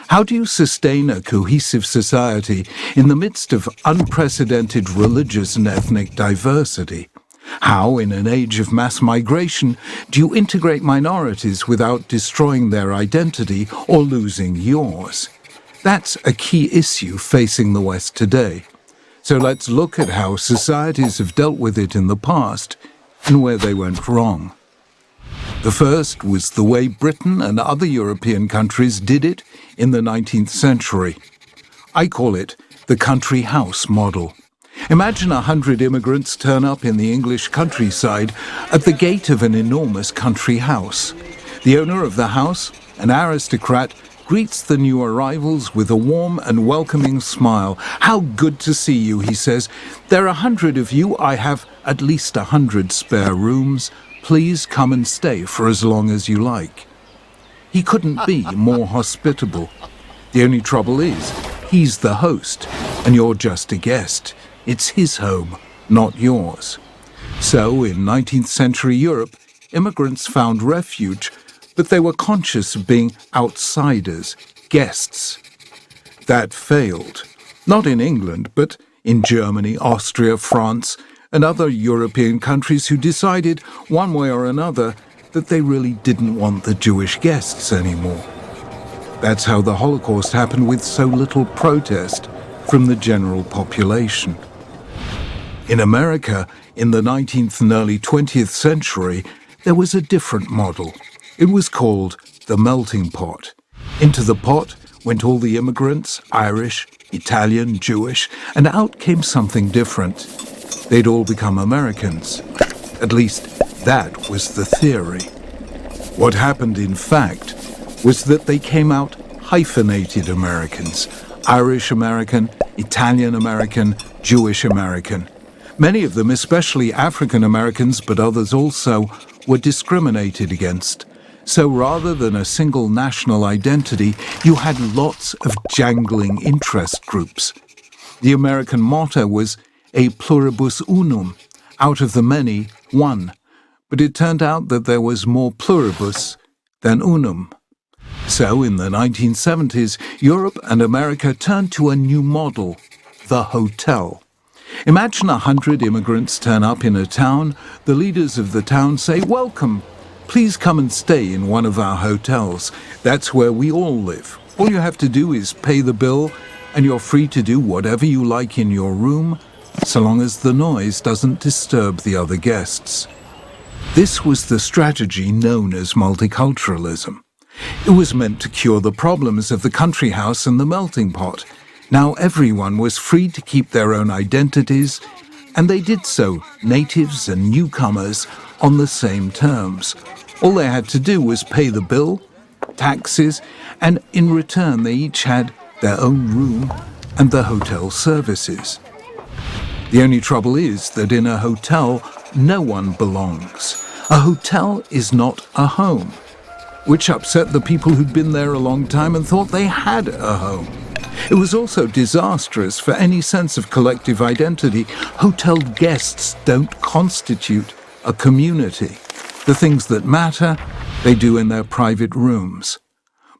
How do you sustain a cohesive society in the midst of unprecedented religious and ethnic diversity? How, in an age of mass migration, do you integrate minorities without destroying their identity or losing yours? That's a key issue facing the West today. So let's look at how societies have dealt with it in the past and where they went wrong. The first was the way Britain and other European countries did it in the 19th century. I call it the country house model. Imagine 100 immigrants turn up in the English countryside at the gate of an enormous country house. The owner of the house, an aristocrat, greets the new arrivals with a warm and welcoming smile. "How good to see you," he says. "There are 100 of you. I have at least 100 spare rooms. Please come and stay for as long as you like." He couldn't be more hospitable. The only trouble is, he's the host, and you're just a guest. It's his home, not yours. So, in 19th century Europe, immigrants found refuge, but they were conscious of being outsiders, guests. That failed. Not in England, but in Germany, Austria, France, and other European countries who decided, one way or another, that they really didn't want the Jewish guests anymore. That's how the Holocaust happened with so little protest from the general population. In America, in the 19th and early 20th century, there was a different model. It was called the melting pot. Into the pot went all the immigrants, Irish, Italian, Jewish, and out came something different. They'd all become Americans. At least, that was the theory. What happened, in fact, was that they came out hyphenated Americans. Irish American, Italian American, Jewish American. Many of them, especially African Americans, but others also, were discriminated against. So rather than a single national identity, you had lots of jangling interest groups. The American motto was a pluribus unum, out of the many, one. But it turned out that there was more pluribus than unum. So in the 1970s, Europe and America turned to a new model, the hotel. Imagine 100 immigrants turn up in a town. The leaders of the town say, "Welcome. Please come and stay in one of our hotels. That's where we all live. All you have to do is pay the bill, and you're free to do whatever you like in your room, so long as the noise doesn't disturb the other guests." This was the strategy known as multiculturalism. It was meant to cure the problems of the country house and the melting pot. Now everyone was free to keep their own identities, and they did so, natives and newcomers, on the same terms. All they had to do was pay the bill, taxes, and in return they each had their own room and the hotel services. The only trouble is that in a hotel, no one belongs. A hotel is not a home, which upset the people who'd been there a long time and thought they had a home. It was also disastrous for any sense of collective identity. Hotel guests don't constitute a community. The things that matter, they do in their private rooms.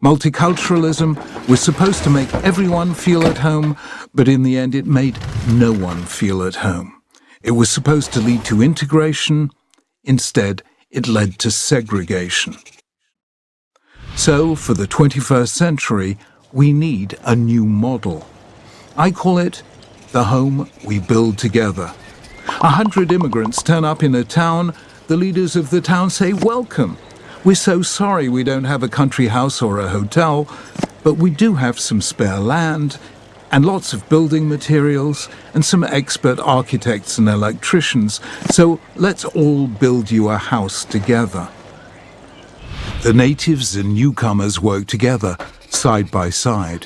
Multiculturalism was supposed to make everyone feel at home, but in the end it made no one feel at home. It was supposed to lead to integration. Instead, it led to segregation. So, for the 21st century, we need a new model. I call it the home we build together. 100 immigrants turn up in a town. The leaders of the town say, "Welcome. We're so sorry we don't have a country house or a hotel, but we do have some spare land and lots of building materials and some expert architects and electricians, so let's all build you a house together." The natives and newcomers work together, side by side.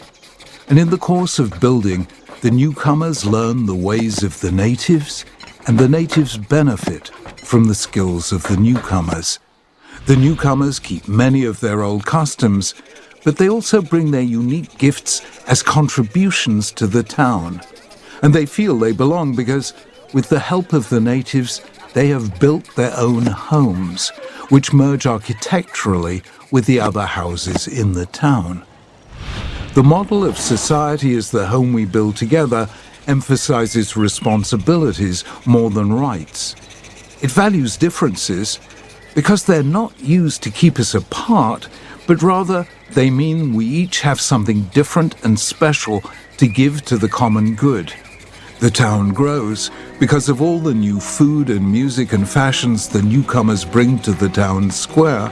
And in the course of building, the newcomers learn the ways of the natives, and the natives benefit from the skills of the newcomers. The newcomers keep many of their old customs, but they also bring their unique gifts as contributions to the town. And they feel they belong because, with the help of the natives, they have built their own homes, which merge architecturally with the other houses in the town. The model of society as the home we build together emphasizes responsibilities more than rights. It values differences because they're not used to keep us apart, but rather they mean we each have something different and special to give to the common good. The town grows because of all the new food and music and fashions the newcomers bring to the town square,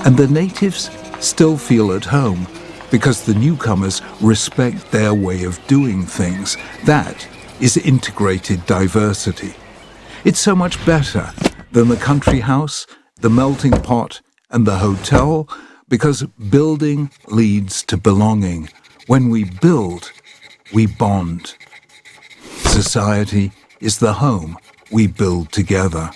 and the natives still feel at home because the newcomers respect their way of doing things. That is integrated diversity. It's so much better than the country house, the melting pot, and the hotel, because building leads to belonging. When we build, we bond. Society is the home we build together.